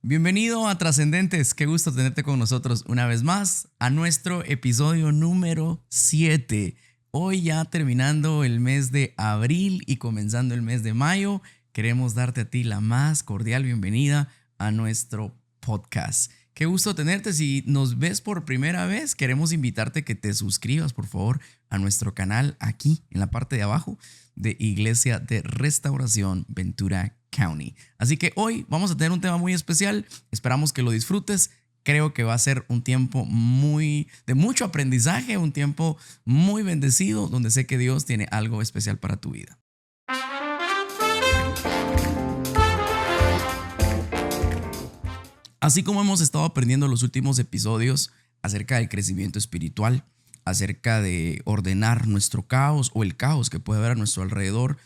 Bienvenido a Trascendentes, qué gusto tenerte con nosotros una vez más a nuestro episodio número 7. Hoy ya terminando el mes de abril y comenzando el mes de mayo, queremos darte a ti la más cordial bienvenida a nuestro podcast. Qué gusto tenerte. Si nos ves por primera vez, queremos invitarte que te suscribas, por favor, a nuestro canal aquí en la parte de abajo de Iglesia de Restauración Ventura County. Así que hoy vamos a tener un tema muy especial. Esperamos que lo disfrutes. Creo que va a ser un tiempo de mucho aprendizaje, un tiempo muy bendecido, donde sé que Dios tiene algo especial para tu vida. Así como hemos estado aprendiendo en los últimos episodios acerca del crecimiento espiritual, acerca de ordenar nuestro caos o el caos que puede haber a nuestro alrededor,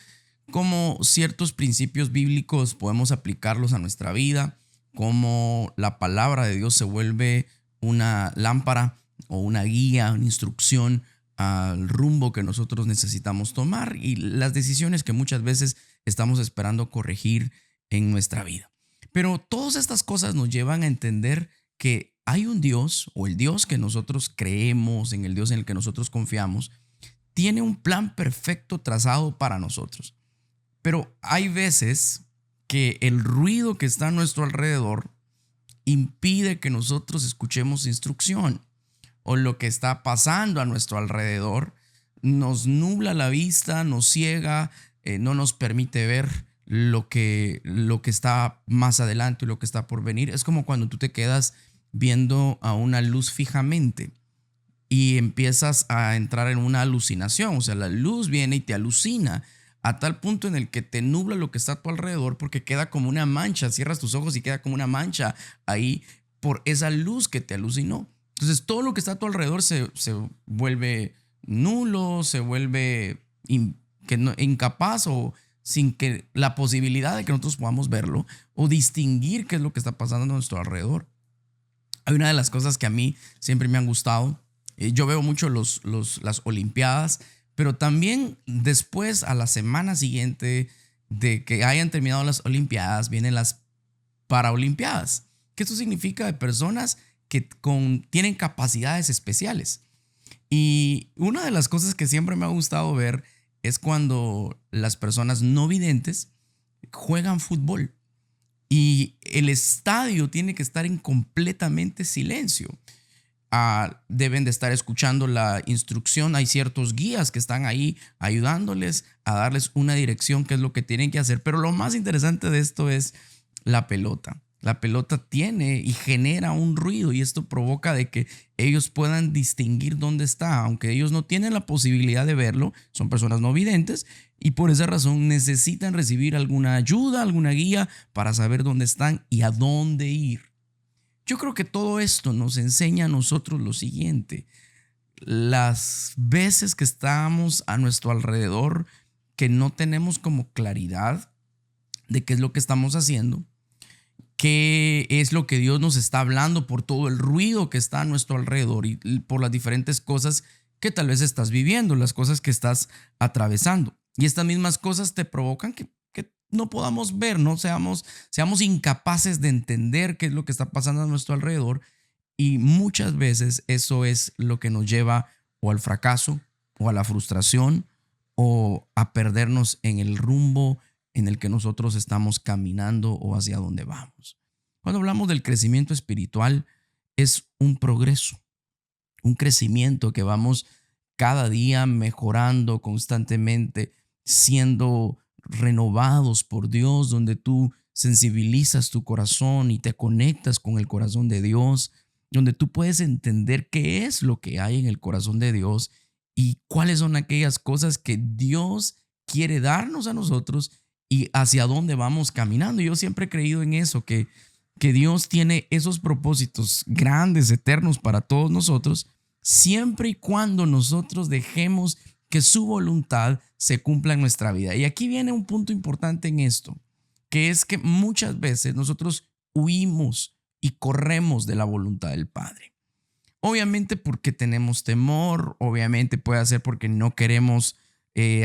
cómo ciertos principios bíblicos podemos aplicarlos a nuestra vida, cómo la palabra de Dios se vuelve una lámpara o una guía, una instrucción al rumbo que nosotros necesitamos tomar y las decisiones que muchas veces estamos esperando corregir en nuestra vida. Pero todas estas cosas nos llevan a entender que hay un Dios, o el Dios que nosotros creemos, en el Dios en el que nosotros confiamos, tiene un plan perfecto trazado para nosotros. Pero hay veces que el ruido que está a nuestro alrededor impide que nosotros escuchemos instrucción, o lo que está pasando a nuestro alrededor nos nubla la vista, nos ciega, no nos permite ver lo que está más adelante y lo que está por venir. Es como cuando tú te quedas viendo a una luz fijamente y empiezas a entrar en una alucinación. O sea, la luz viene y te alucina a tal punto en el que te nubla lo que está a tu alrededor, porque queda como una mancha. Cierras tus ojos y queda como una mancha ahí por esa luz que te alucinó. Entonces todo lo que está a tu alrededor se vuelve nulo, se vuelve incapaz o sin que la posibilidad de que nosotros podamos verlo o distinguir qué es lo que está pasando a nuestro alrededor. Hay una de las cosas que a mí siempre me han gustado. Yo veo mucho las Olimpiadas, pero también después, a la semana siguiente de que hayan terminado las Olimpiadas, vienen las Paraolimpiadas. Que esto significa de personas que tienen capacidades especiales. Y una de las cosas que siempre me ha gustado ver es cuando las personas no videntes juegan fútbol y el estadio tiene que estar en completamente silencio. Deben de estar escuchando la instrucción. Hay ciertos guías que están ahí ayudándoles a darles una dirección, qué es lo que tienen que hacer. Pero lo más interesante de esto es la pelota. La pelota tiene y genera un ruido y esto provoca de que ellos puedan distinguir dónde está, aunque ellos no tienen la posibilidad de verlo, son personas no videntes y por esa razón necesitan recibir alguna ayuda, alguna guía para saber dónde están y a dónde ir. Yo creo que todo esto nos enseña a nosotros lo siguiente: las veces que estamos a nuestro alrededor que no tenemos como claridad de qué es lo que estamos haciendo, qué es lo que Dios nos está hablando por todo el ruido que está a nuestro alrededor y por las diferentes cosas que tal vez estás viviendo, las cosas que estás atravesando. Y estas mismas cosas te provocan que no podamos ver, no seamos incapaces de entender qué es lo que está pasando a nuestro alrededor. Y muchas veces eso es lo que nos lleva o al fracaso o a la frustración o a perdernos en el rumbo en el que nosotros estamos caminando o hacia dónde vamos. Cuando hablamos del crecimiento espiritual, es un progreso, un crecimiento que vamos cada día mejorando constantemente, siendo renovados por Dios, donde tú sensibilizas tu corazón y te conectas con el corazón de Dios, donde tú puedes entender qué es lo que hay en el corazón de Dios y cuáles son aquellas cosas que Dios quiere darnos a nosotros y hacia dónde vamos caminando. Yo siempre he creído en eso, que Dios tiene esos propósitos grandes, eternos para todos nosotros, siempre y cuando nosotros dejemos que su voluntad se cumpla en nuestra vida. Y aquí viene un punto importante en esto, que es que muchas veces nosotros huimos y corremos de la voluntad del Padre. Obviamente porque tenemos temor, obviamente puede ser porque no queremos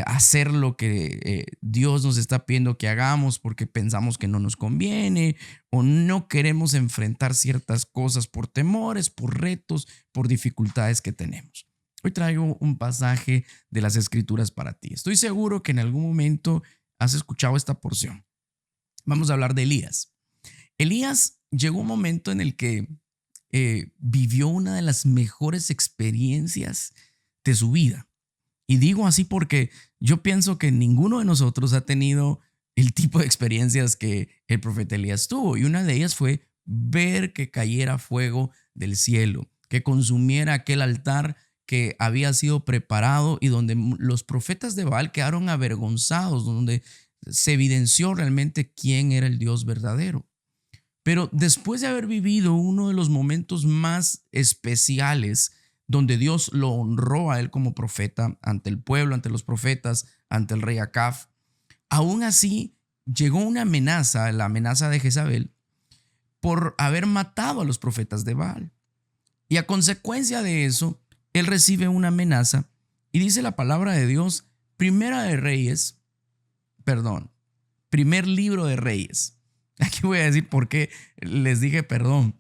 hacer lo que Dios nos está pidiendo que hagamos porque pensamos que no nos conviene o no queremos enfrentar ciertas cosas por temores, por retos, por dificultades que tenemos. Hoy traigo un pasaje de las Escrituras para ti. Estoy seguro que en algún momento has escuchado esta porción. Vamos a hablar de Elías. Elías llegó un momento en el que vivió una de las mejores experiencias de su vida. Y digo así porque yo pienso que ninguno de nosotros ha tenido el tipo de experiencias que el profeta Elías tuvo. Y una de ellas fue ver que cayera fuego del cielo, que consumiera aquel altar que había sido preparado y donde los profetas de Baal quedaron avergonzados, donde se evidenció realmente quién era el Dios verdadero. Pero después de haber vivido uno de los momentos más especiales, donde Dios lo honró a él como profeta ante el pueblo, ante los profetas, ante el rey Acab, aún así llegó una amenaza, la amenaza de Jezabel, por haber matado a los profetas de Baal. Y a consecuencia de eso, él recibe una amenaza y dice la palabra de Dios, Primer libro de Reyes. Aquí voy a decir por qué les dije perdón,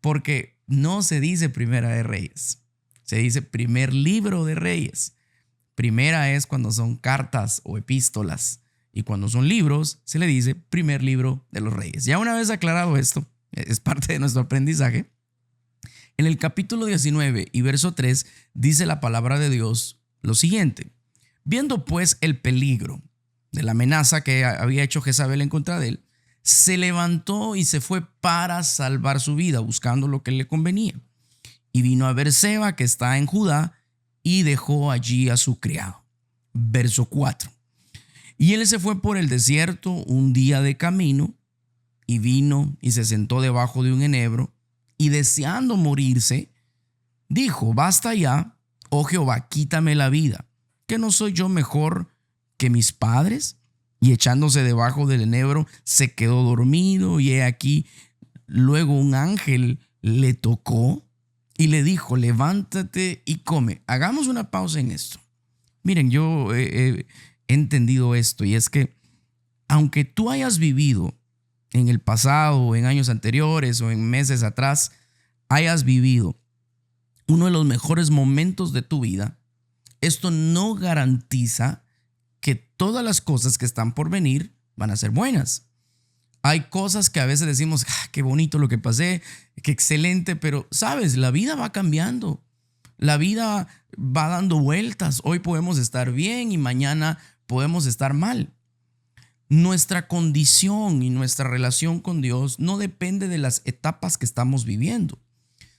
porque no se dice Primera de Reyes, se dice primer libro de Reyes. Primera es cuando son cartas o epístolas y cuando son libros se le dice primer libro de los Reyes. Ya una vez aclarado esto, es parte de nuestro aprendizaje. En el capítulo 19 y verso 3 dice la palabra de Dios lo siguiente: viendo pues el peligro de la amenaza que había hecho Jezabel en contra de él, se levantó y se fue para salvar su vida, buscando lo que le convenía. Y vino a Beerseba, que está en Judá, y dejó allí a su criado. Verso 4. Y él se fue por el desierto un día de camino, y vino y se sentó debajo de un enebro, y deseando morirse, dijo: basta ya, oh Jehová, quítame la vida, que no soy yo mejor que mis padres. Y echándose debajo del enebro, se quedó dormido, y he aquí, luego un ángel le tocó y le dijo: levántate y come. Hagamos una pausa en esto. Miren, yo he entendido esto, y es que aunque tú hayas vivido en el pasado, en años anteriores o en meses atrás, hayas vivido uno de los mejores momentos de tu vida, esto no garantiza que todas las cosas que están por venir van a ser buenas. Hay cosas que a veces decimos: qué bonito lo que pasé, qué excelente, pero sabes, la vida va cambiando, la vida va dando vueltas. Hoy podemos estar bien y mañana podemos estar mal. Nuestra condición y nuestra relación con Dios no depende de las etapas que estamos viviendo,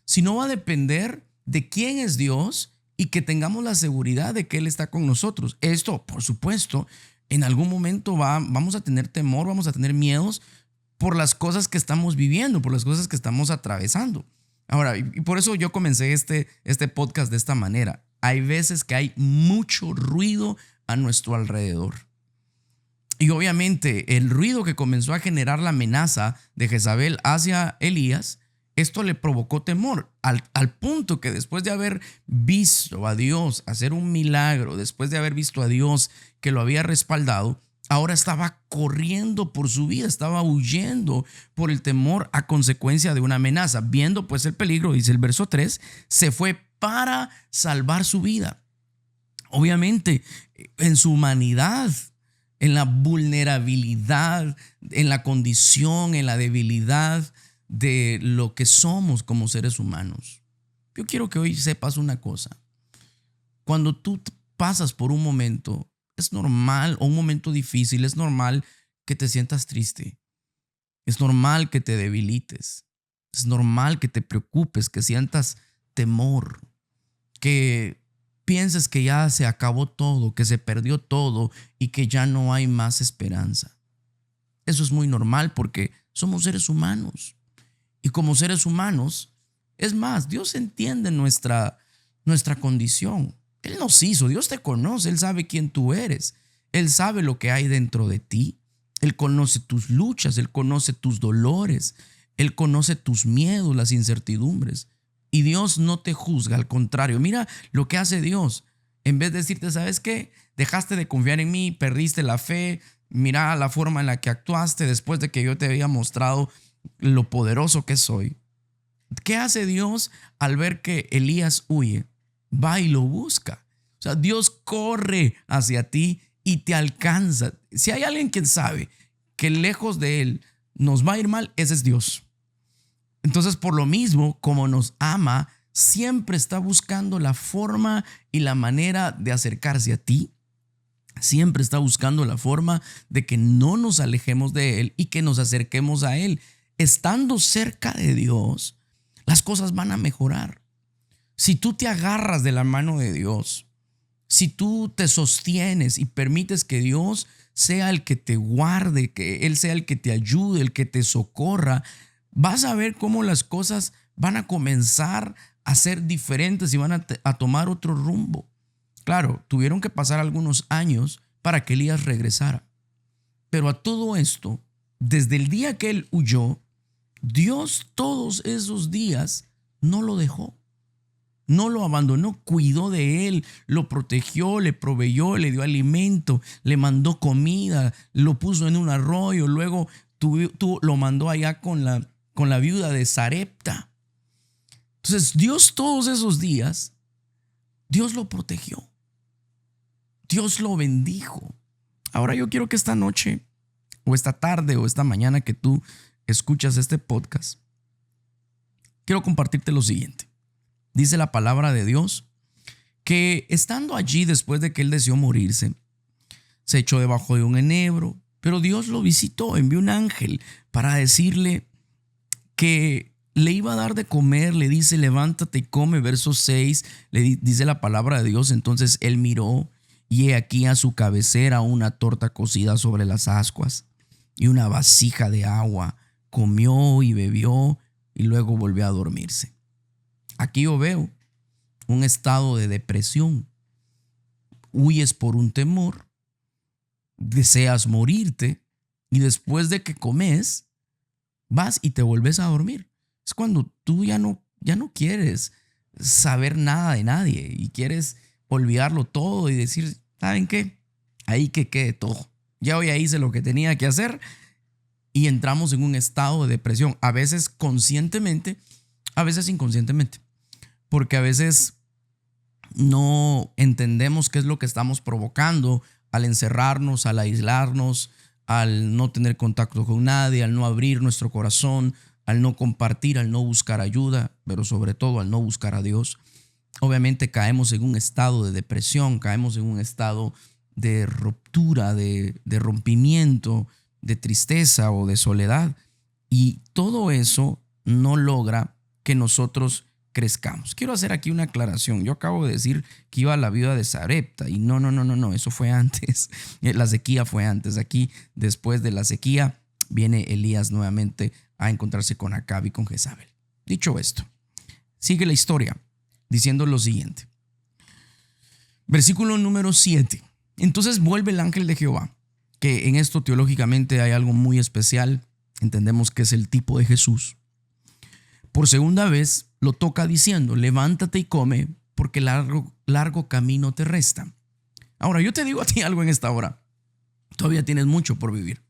sino va a depender de quién es Dios y que tengamos la seguridad de que Él está con nosotros. Esto, por supuesto, en algún momento vamos a tener temor, vamos a tener miedos por las cosas que estamos viviendo, por las cosas que estamos atravesando. Ahora, y por eso yo comencé este podcast de esta manera. Hay veces que hay mucho ruido a nuestro alrededor. Y obviamente el ruido que comenzó a generar la amenaza de Jezabel hacia Elías, esto le provocó temor, al punto que después de haber visto a Dios hacer un milagro, después de haber visto a Dios que lo había respaldado, ahora estaba corriendo por su vida, estaba huyendo por el temor a consecuencia de una amenaza. Viendo pues el peligro, dice el verso 3, se fue para salvar su vida. Obviamente, en su humanidad, en la vulnerabilidad, en la condición, en la debilidad de lo que somos como seres humanos. Yo quiero que hoy sepas una cosa. Cuando tú pasas por un momento, es normal, o un momento difícil, es normal que te sientas triste. Es normal que te debilites. Es normal que te preocupes, que sientas temor, que pienses que ya se acabó todo, que se perdió todo y que ya no hay más esperanza. Eso es muy normal porque somos seres humanos. Y como seres humanos, es más, Dios entiende nuestra condición. Él nos hizo, Dios te conoce, Él sabe quién tú eres. Él sabe lo que hay dentro de ti. Él conoce tus luchas, Él conoce tus dolores, Él conoce tus miedos, las incertidumbres. Y Dios no te juzga, al contrario. Mira lo que hace Dios. En vez de decirte, ¿sabes qué? Dejaste de confiar en mí, perdiste la fe, mira la forma en la que actuaste después de que yo te había mostrado lo poderoso que soy. ¿Qué hace Dios al ver que Elías huye? Va y lo busca. O sea, Dios corre hacia ti y te alcanza. Si hay alguien que sabe que lejos de Él nos va a ir mal, ese es Dios. Entonces, por lo mismo, como nos ama, siempre está buscando la forma y la manera de acercarse a ti. Siempre está buscando la forma de que no nos alejemos de Él y que nos acerquemos a Él. Estando cerca de Dios, las cosas van a mejorar. Si tú te agarras de la mano de Dios, si tú te sostienes y permites que Dios sea el que te guarde, que Él sea el que te ayude, el que te socorra, vas a ver cómo las cosas van a comenzar a ser diferentes y van a tomar otro rumbo. Claro, tuvieron que pasar algunos años para que Elías regresara. Pero a todo esto, desde el día que él huyó, Dios todos esos días no lo dejó. No lo abandonó, cuidó de él, lo protegió, le proveyó, le dio alimento, le mandó comida, lo puso en un arroyo, luego lo mandó allá con la viuda de Sarepta. Entonces Dios todos esos días, Dios lo protegió, Dios lo bendijo. Ahora yo quiero que esta noche o esta tarde o esta mañana que tú escuchas este podcast, quiero compartirte lo siguiente. Dice la palabra de Dios que estando allí después de que él deseó morirse, se echó debajo de un enebro, pero Dios lo visitó, envió un ángel para decirle que le iba a dar de comer. Le dice, levántate y come. Verso 6, dice la palabra de Dios. Entonces él miró y he aquí a su cabecera una torta cocida sobre las ascuas y una vasija de agua. Comió y bebió y luego volvió a dormirse. Aquí yo veo un estado de depresión. Huyes por un temor, deseas morirte y después de que comes, vas y te vuelves a dormir. Es cuando tú ya no quieres saber nada de nadie y quieres olvidarlo todo y decir, ¿saben qué? Ahí que quede todo. Ya hoy hice lo que tenía que hacer y entramos en un estado de depresión. A veces conscientemente, a veces inconscientemente. Porque a veces no entendemos qué es lo que estamos provocando al encerrarnos, al aislarnos, al no tener contacto con nadie, al no abrir nuestro corazón, al no compartir, al no buscar ayuda, pero sobre todo al no buscar a Dios. Obviamente caemos en un estado de depresión, caemos en un estado de ruptura, de rompimiento, de tristeza o de soledad. Y todo eso no logra que nosotros crezcamos. Quiero hacer aquí una aclaración. Yo acabo de decir que iba a la viuda de Sarepta y no, eso fue antes. La sequía fue antes. Aquí, después de la sequía, viene Elías nuevamente a encontrarse con Acab y con Jezabel. Dicho esto, sigue la historia diciendo lo siguiente. Versículo número 7. Entonces vuelve el ángel de Jehová, que en esto teológicamente hay algo muy especial. Entendemos que es el tipo de Jesús. Por segunda vez lo toca diciendo, levántate y come, porque largo camino te resta. Ahora, yo te digo a ti algo en esta hora. Todavía tienes mucho por vivir.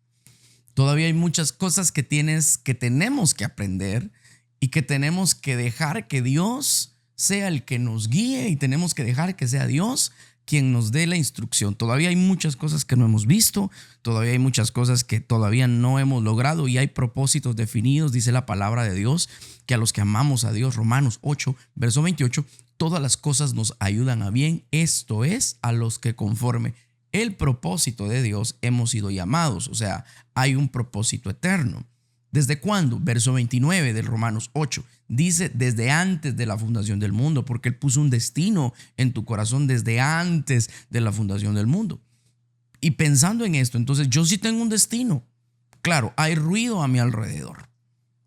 Todavía hay muchas cosas que tenemos que aprender y que tenemos que dejar que Dios sea el que nos guíe y tenemos que dejar que sea Dios quien nos dé la instrucción. Todavía hay muchas cosas que no hemos visto, todavía hay muchas cosas que todavía no hemos logrado y hay propósitos definidos, dice la palabra de Dios, que a los que amamos a Dios, Romanos 8, verso 28, todas las cosas nos ayudan a bien, esto es, a los que conforme el propósito de Dios hemos sido llamados, o sea, hay un propósito eterno. ¿Desde cuándo? Verso 29 del Romanos 8. Dice desde antes de la fundación del mundo, porque Él puso un destino en tu corazón desde antes de la fundación del mundo. Y pensando en esto, entonces yo sí tengo un destino. Claro, hay ruido a mi alrededor.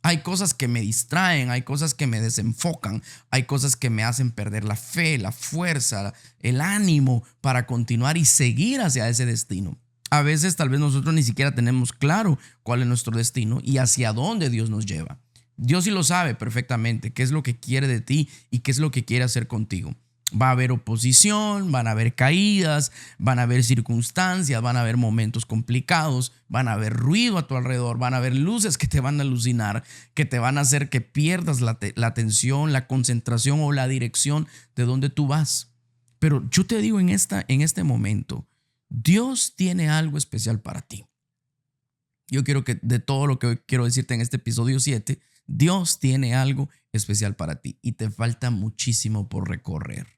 Hay cosas que me distraen, hay cosas que me desenfocan, hay cosas que me hacen perder la fe, la fuerza, el ánimo para continuar y seguir hacia ese destino. A veces tal vez nosotros ni siquiera tenemos claro cuál es nuestro destino y hacia dónde Dios nos lleva. Dios sí lo sabe perfectamente, qué es lo que quiere de ti y qué es lo que quiere hacer contigo. Va a haber oposición, van a haber caídas, van a haber circunstancias, van a haber momentos complicados, van a haber ruido a tu alrededor, van a haber luces que te van a alucinar, que te van a hacer que pierdas la atención, la concentración o la dirección de donde tú vas. Pero yo te digo en este momento, Dios tiene algo especial para ti. Yo quiero que de todo lo que hoy quiero decirte en este episodio 7, Dios tiene algo especial para ti y te falta muchísimo por recorrer.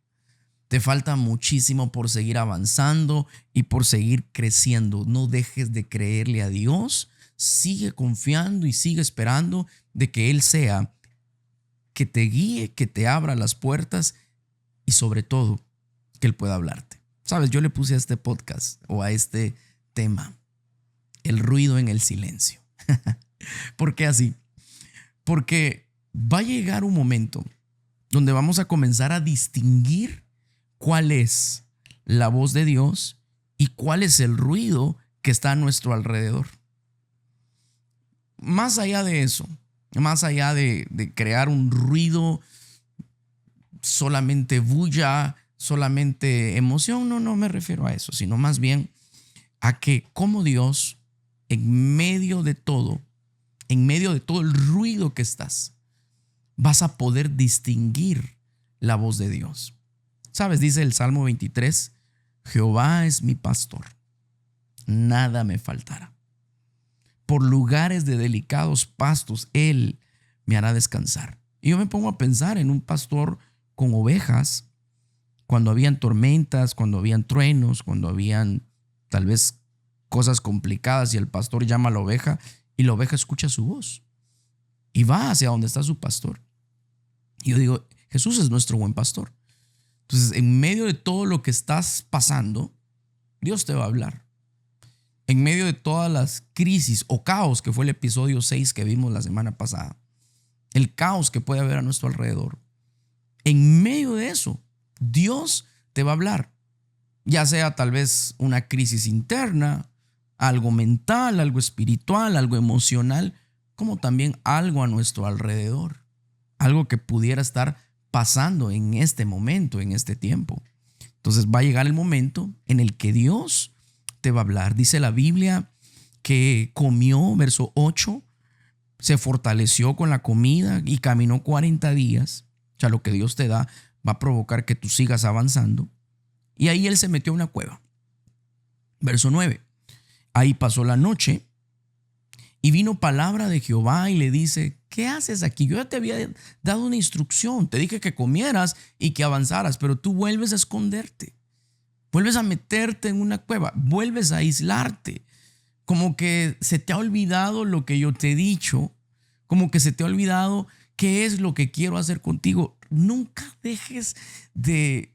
Te falta muchísimo por seguir avanzando y por seguir creciendo. No dejes de creerle a Dios. Sigue confiando y sigue esperando de que Él sea que te guíe, que te abra las puertas y sobre todo que Él pueda hablarte. Sabes, yo le puse a este podcast o a este tema el ruido en el silencio. ¿Por qué así? Porque va a llegar un momento donde vamos a comenzar a distinguir cuál es la voz de Dios y cuál es el ruido que está a nuestro alrededor. Más allá de eso, más allá de crear un ruido, solamente bulla, solamente emoción, no me refiero a eso, sino más bien a que como Dios, en medio de todo el ruido que estás, vas a poder distinguir la voz de Dios. ¿Sabes? Dice el Salmo 23, Jehová es mi pastor, nada me faltará. Por lugares de delicados pastos, Él me hará descansar. Y yo me pongo a pensar en un pastor con ovejas, cuando habían tormentas, cuando habían truenos, cuando habían tal vez cosas complicadas y el pastor llama a la oveja y la oveja escucha su voz y va hacia donde está su pastor. Y yo digo, Jesús es nuestro buen pastor. Entonces, en medio de todo lo que estás pasando, Dios te va a hablar. En medio de todas las crisis o caos, que fue el episodio 6 que vimos la semana pasada, el caos que puede haber a nuestro alrededor, en medio de eso, Dios te va a hablar. Ya sea tal vez una crisis interna, algo mental, algo espiritual, algo emocional, como también algo a nuestro alrededor. Algo que pudiera estar pasando en este momento, en este tiempo. Entonces va a llegar el momento en el que Dios te va a hablar. Dice la Biblia que comió, verso 8, se fortaleció con la comida y caminó 40 días. O sea, lo que Dios te da va a provocar que tú sigas avanzando. Y ahí él se metió a una cueva. Verso 9. Ahí pasó la noche y vino palabra de Jehová y le dice, ¿qué haces aquí? Yo ya te había dado una instrucción. Te dije que comieras y que avanzaras, pero tú vuelves a esconderte. Vuelves a meterte en una cueva. Vuelves a aislarte. Como que se te ha olvidado lo que yo te he dicho. Como que se te ha olvidado qué es lo que quiero hacer contigo. Nunca dejes de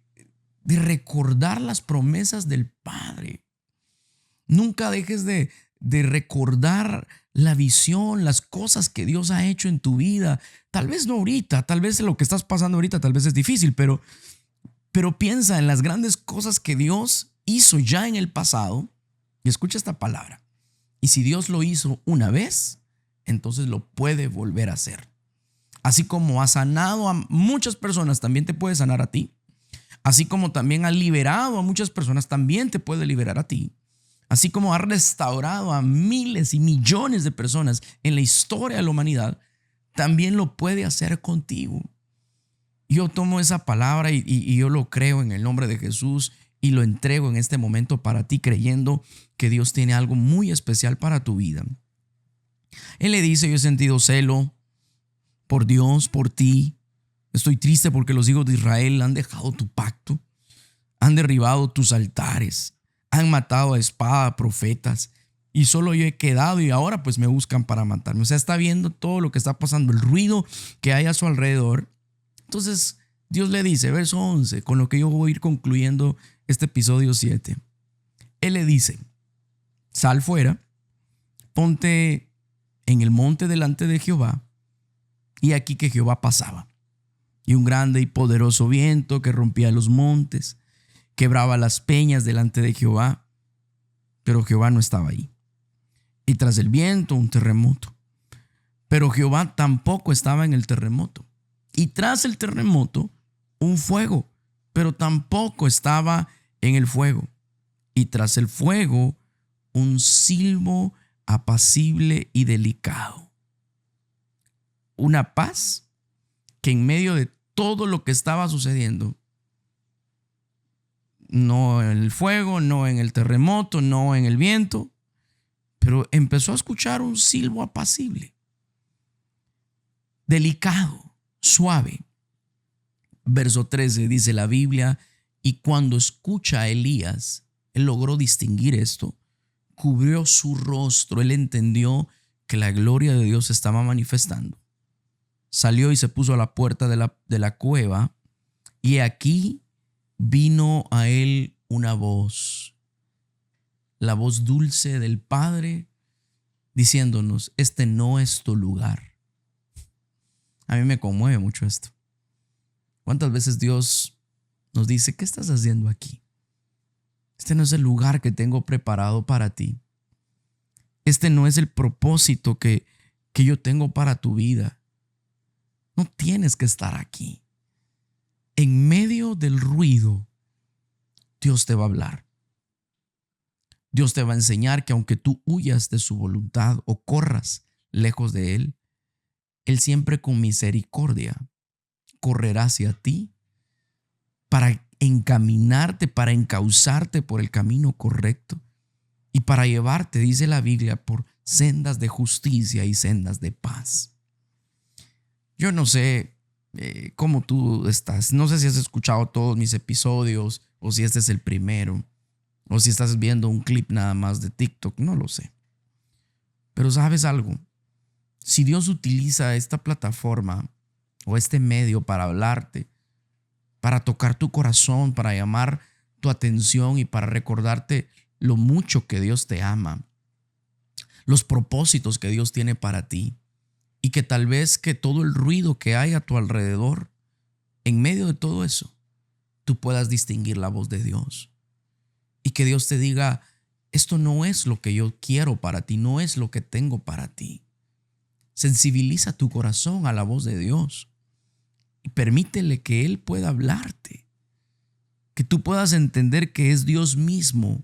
recordar las promesas del Padre. Nunca dejes de recordar la visión, las cosas que Dios ha hecho en tu vida. Tal vez no ahorita, tal vez lo que estás pasando ahorita tal vez es difícil, pero piensa en las grandes cosas que Dios hizo ya en el pasado y escucha esta palabra. Y si Dios lo hizo una vez, entonces lo puede volver a hacer. Así como ha sanado a muchas personas, también te puede sanar a ti. Así como también ha liberado a muchas personas, también te puede liberar a ti. Así como ha restaurado a miles y millones de personas en la historia de la humanidad, también lo puede hacer contigo. Yo tomo esa palabra y yo lo creo en el nombre de Jesús y lo entrego en este momento para ti, creyendo que Dios tiene algo muy especial para tu vida. Él le dice, yo he sentido celo por Dios, por ti. Estoy triste porque los hijos de Israel han dejado tu pacto, han derribado tus altares, han matado a espada a profetas y solo yo he quedado y ahora pues me buscan para matarme. O sea, está viendo todo lo que está pasando, el ruido que hay a su alrededor. Entonces Dios le dice, verso 11, con lo que yo voy a ir concluyendo este episodio 7. Él le dice, sal fuera, ponte en el monte delante de Jehová, y aquí que Jehová pasaba. Y un grande y poderoso viento que rompía los montes, quebraba las peñas delante de Jehová, pero Jehová no estaba ahí. Y tras el viento un terremoto, pero Jehová tampoco estaba en el terremoto. Y tras el terremoto un fuego pero tampoco estaba en el fuego. Y tras el fuego, un silbo apacible y delicado. Una paz que en medio de todo lo que estaba sucediendo, no en el fuego, no en el terremoto, no en el viento, pero empezó a escuchar un silbo apacible, delicado, suave. Verso 13 dice la Biblia: y cuando escucha a Elías, él logró distinguir esto, cubrió su rostro, él entendió que la gloria de Dios se estaba manifestando. Salió y se puso a la puerta de la cueva, y aquí vino a él una voz, la voz dulce del Padre, diciéndonos: este no es tu lugar. A mí me conmueve mucho esto. ¿Cuántas veces Dios nos dice: ¿qué estás haciendo aquí? Este no es el lugar que tengo preparado para ti. Este no es el propósito que yo tengo para tu vida. No tienes que estar aquí. En medio del ruido, Dios te va a hablar. Dios te va a enseñar que aunque tú huyas de su voluntad o corras lejos de Él, Él siempre con misericordia correrá hacia ti para encaminarte, para encauzarte por el camino correcto y para llevarte, dice la Biblia, por sendas de justicia y sendas de paz. Yo no sé cómo tú estás, no sé si has escuchado todos mis episodios o si este es el primero o si estás viendo un clip nada más de TikTok, no lo sé. Pero ¿sabes algo? Si Dios utiliza esta plataforma o este medio para hablarte, para tocar tu corazón, para llamar tu atención y para recordarte lo mucho que Dios te ama, los propósitos que Dios tiene para ti, y que tal vez que todo el ruido que hay a tu alrededor, en medio de todo eso, tú puedas distinguir la voz de Dios. Y que Dios te diga: esto no es lo que yo quiero para ti, no es lo que tengo para ti. Sensibiliza tu corazón a la voz de Dios y permítele que Él pueda hablarte. Que tú puedas entender que es Dios mismo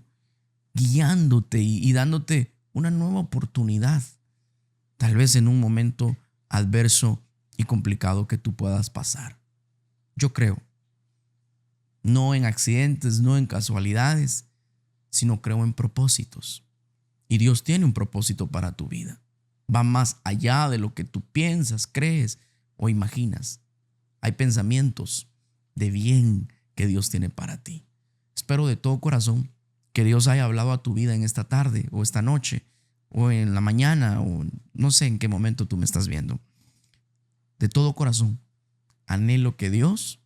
guiándote y dándote una nueva oportunidad. Tal vez en un momento adverso y complicado que tú puedas pasar. Yo creo, no en accidentes, no en casualidades, sino creo en propósitos. Y Dios tiene un propósito para tu vida. Va más allá de lo que tú piensas, crees o imaginas. Hay pensamientos de bien que Dios tiene para ti. Espero de todo corazón que Dios haya hablado a tu vida en esta tarde o esta noche o en la mañana o no sé en qué momento tú me estás viendo. De todo corazón, anhelo que Dios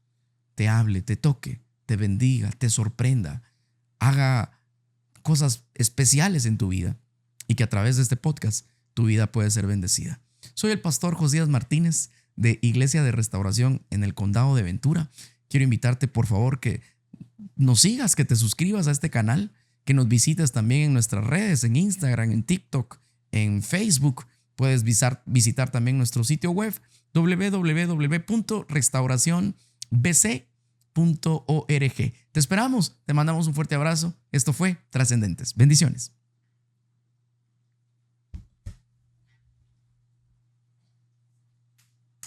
te hable, te toque, te bendiga, te sorprenda, haga cosas especiales en tu vida y que a través de este podcast tu vida puede ser bendecida. Soy el pastor Josías Martínez de Iglesia de Restauración en el Condado de Ventura. Quiero invitarte por favor que nos sigas, que te suscribas a este canal, que nos visites también en nuestras redes, en Instagram, en TikTok, en Facebook. Puedes visitar también nuestro sitio web www.restauracionbc.org. Te esperamos, te mandamos un fuerte abrazo. Esto fue Trascendentes. Bendiciones.